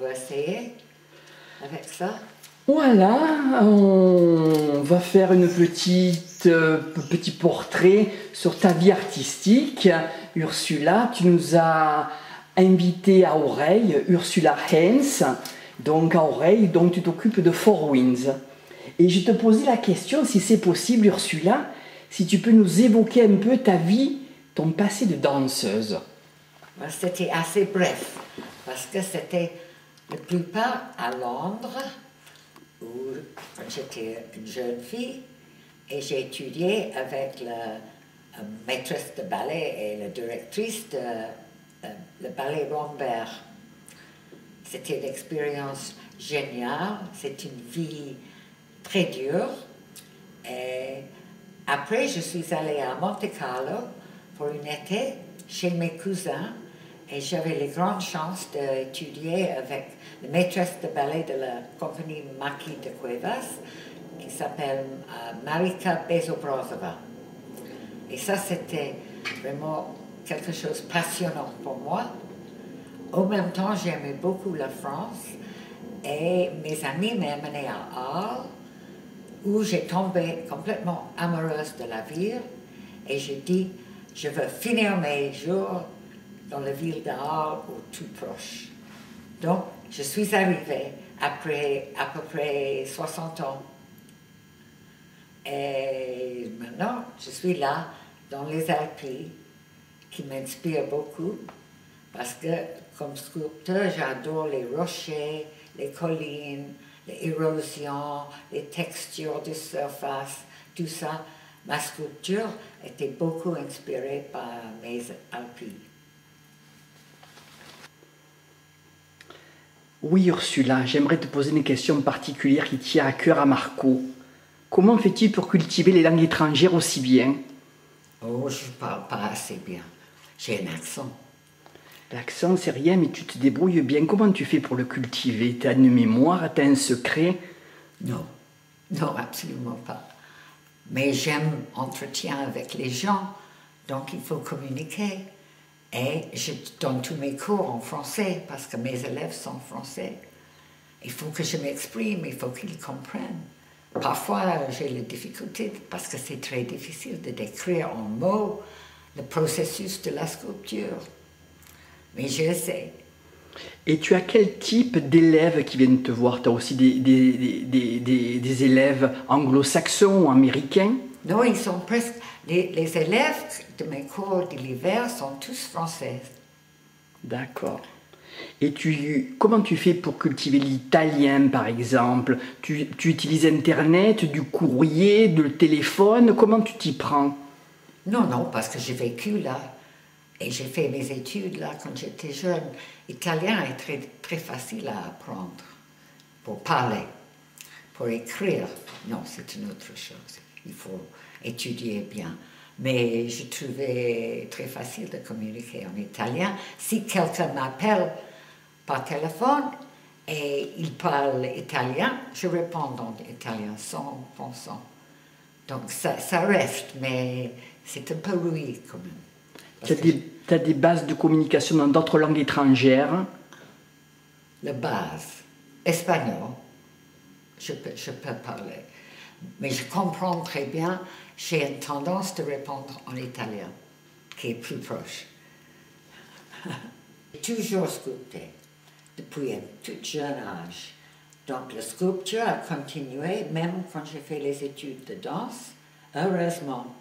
veut essayer avec ça? Voilà, on va faire une petit portrait sur ta vie artistique. Ursula, tu nous as invité à Oreille, Ursula Hens, donc à Oreille, donc tu t'occupes de Four Winds. Et je te posais la question, si c'est possible, Ursula, si tu peux nous évoquer un peu ta vie, ton passé de danseuse. C'était assez bref, parce que c'était la plupart à Londres, où quand j'étais une jeune fille, et j'ai étudié avec la maîtresse de ballet et la directrice de le ballet Rambert. C'était une expérience géniale, c'est une vie très dure. Et après, je suis allée à Monte Carlo pour une été chez mes cousins et j'avais les grandes chances d'étudier avec la maîtresse de ballet de la compagnie Marquis de Cuevas qui s'appelle Marika Bezobrozova. Et ça, c'était vraiment quelque chose de passionnant pour moi. En même temps, j'aimais beaucoup la France et mes amis m'amenaient à Arles où j'ai tombé complètement amoureuse de la ville et j'ai dit, je veux finir mes jours dans la ville d'Arles ou tout proche. Donc, je suis arrivée après à peu près 60 ans. Et maintenant, je suis là, dans les Alpes, qui m'inspire beaucoup, parce que comme sculpteur, j'adore les rochers, les collines, l'érosion, les textures de surface, tout ça. Ma sculpture était beaucoup inspirée par mes Alpes. Oui, Ursula, j'aimerais te poser une question particulière qui tient à cœur à Marco. Comment fais-tu pour cultiver les langues étrangères aussi bien? Oh, je ne parle pas assez bien. J'ai un accent. L'accent, c'est rien, mais tu te débrouilles bien. Comment tu fais pour le cultiver? Tu as une mémoire, tu as un secret? Non, non, absolument pas. Mais j'aime entretien avec les gens, donc il faut communiquer. Et je donne tous mes cours en français, parce que mes élèves sont français. Il faut que je m'exprime, il faut qu'ils comprennent. Parfois, j'ai des difficultés, parce que c'est très difficile de décrire en mots le processus de la sculpture. Mais j'essaie. Et tu as quel type d'élèves qui viennent te voir? Tu as aussi des élèves anglo-saxons ou américains? Non, ils sont presque... Les élèves de mes cours de l'hiver sont tous français. D'accord. Et comment tu fais pour cultiver l'italien, par exemple? Tu utilises Internet, du courrier, du téléphone? Comment tu t'y prends? Non, non, parce que j'ai vécu là. Et j'ai fait mes études là quand j'étais jeune. L'italien est très, très facile à apprendre pour parler. Pour écrire, non, c'est une autre chose. Il faut étudier bien. Mais je trouvais très facile de communiquer en italien. Si quelqu'un m'appelle par téléphone et il parle italien, je réponds en italien sans pensant. Donc ça reste, mais c'est un peu rouillé quand même. Tu as des bases de communication dans d'autres langues étrangères? La base, espagnol, je peux parler. Mais je comprends très bien, j'ai une tendance de répondre en italien, qui est plus proche. J'ai toujours sculpté, depuis un tout jeune âge. Donc la sculpture a continué, même quand j'ai fait les études de danse, heureusement,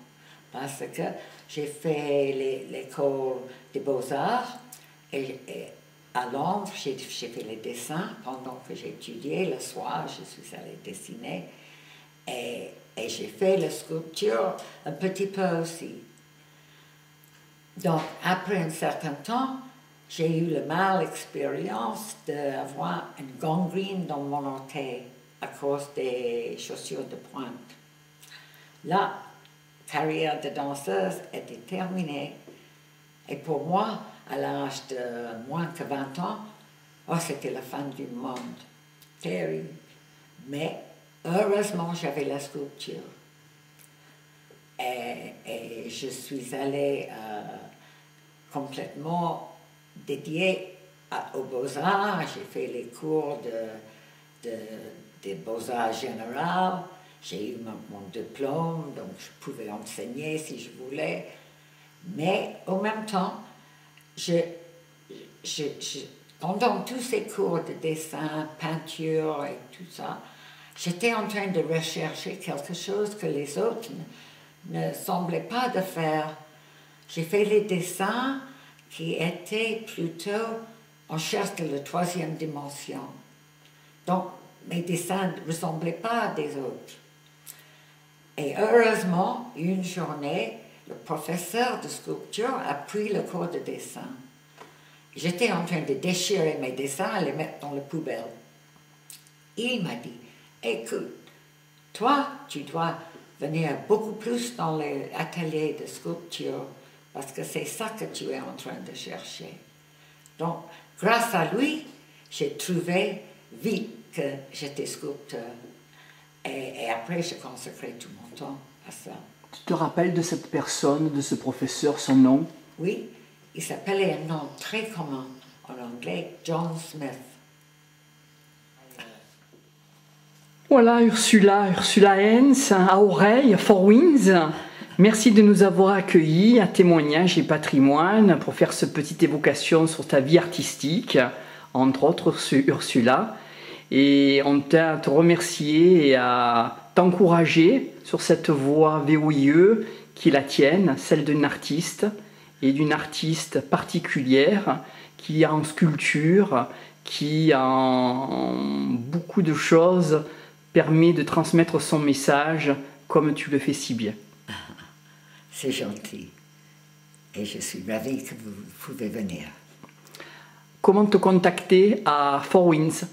parce que j'ai fait l'école des beaux-arts et à Londres, j'ai fait les dessins pendant que j'étudiais. Le soir, je suis allée dessiner. Et j'ai fait la sculpture un petit peu aussi. Donc, après un certain temps, j'ai eu la mauvaise expérience d'avoir une gangrène dans mon orteil à cause des chaussures de pointe. La carrière de danseuse était terminée. Et pour moi, à l'âge de moins que 20 ans, oh, c'était la fin du monde. Terrible. Mais heureusement, j'avais la sculpture. Et je suis allée complètement dédiée aux Beaux-Arts, j'ai fait les cours des Beaux-Arts généraux, j'ai eu mon diplôme, donc je pouvais enseigner si je voulais. Mais en même temps, pendant tous ces cours de dessin, peinture et tout ça, j'étais en train de rechercher quelque chose que les autres ne semblaient pas de faire. J'ai fait les dessins qui étaient plutôt en cherche de la troisième dimension. Donc, mes dessins ne ressemblaient pas à des autres. Et heureusement, une journée, le professeur de sculpture a pris le cours de dessin. J'étais en train de déchirer mes dessins et les mettre dans la poubelle. Il m'a dit, écoute, toi, tu dois venir beaucoup plus dans les ateliers de sculpture parce que c'est ça que tu es en train de chercher. Donc, grâce à lui, j'ai trouvé vite que j'étais sculpteur. Et après, j'ai consacré tout mon temps à ça. Tu te rappelles de cette personne, de ce professeur, son nom? Oui, il s'appelait un nom très commun en anglais, John Smith. Voilà, Ursula Hens, à Oreille, Four Winds. Merci de nous avoir accueillis à Témoignages et Patrimoine pour faire cette petite évocation sur ta vie artistique, entre autres Ursula. Et on tient à te remercier et à t'encourager sur cette voie VOIE qui est la tienne, celle d'une artiste et d'une artiste particulière qui en sculpture, qui en beaucoup de choses permet de transmettre son message comme tu le fais si bien. C'est gentil. Et je suis ravie que vous pouvez venir. Comment te contacter à Four Winds?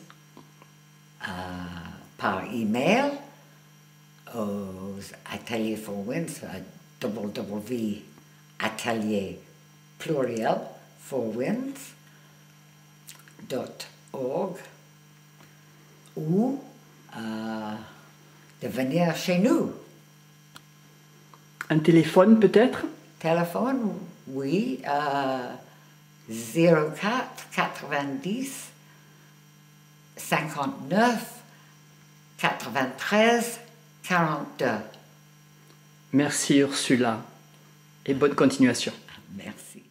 Par email aux ateliers Four Winds à www.atelier pluriel fourwinds.org ou de venir chez nous. Un téléphone peut-être? Téléphone, oui, 04 90 59 93 42. Merci Ursula et bonne continuation. Merci.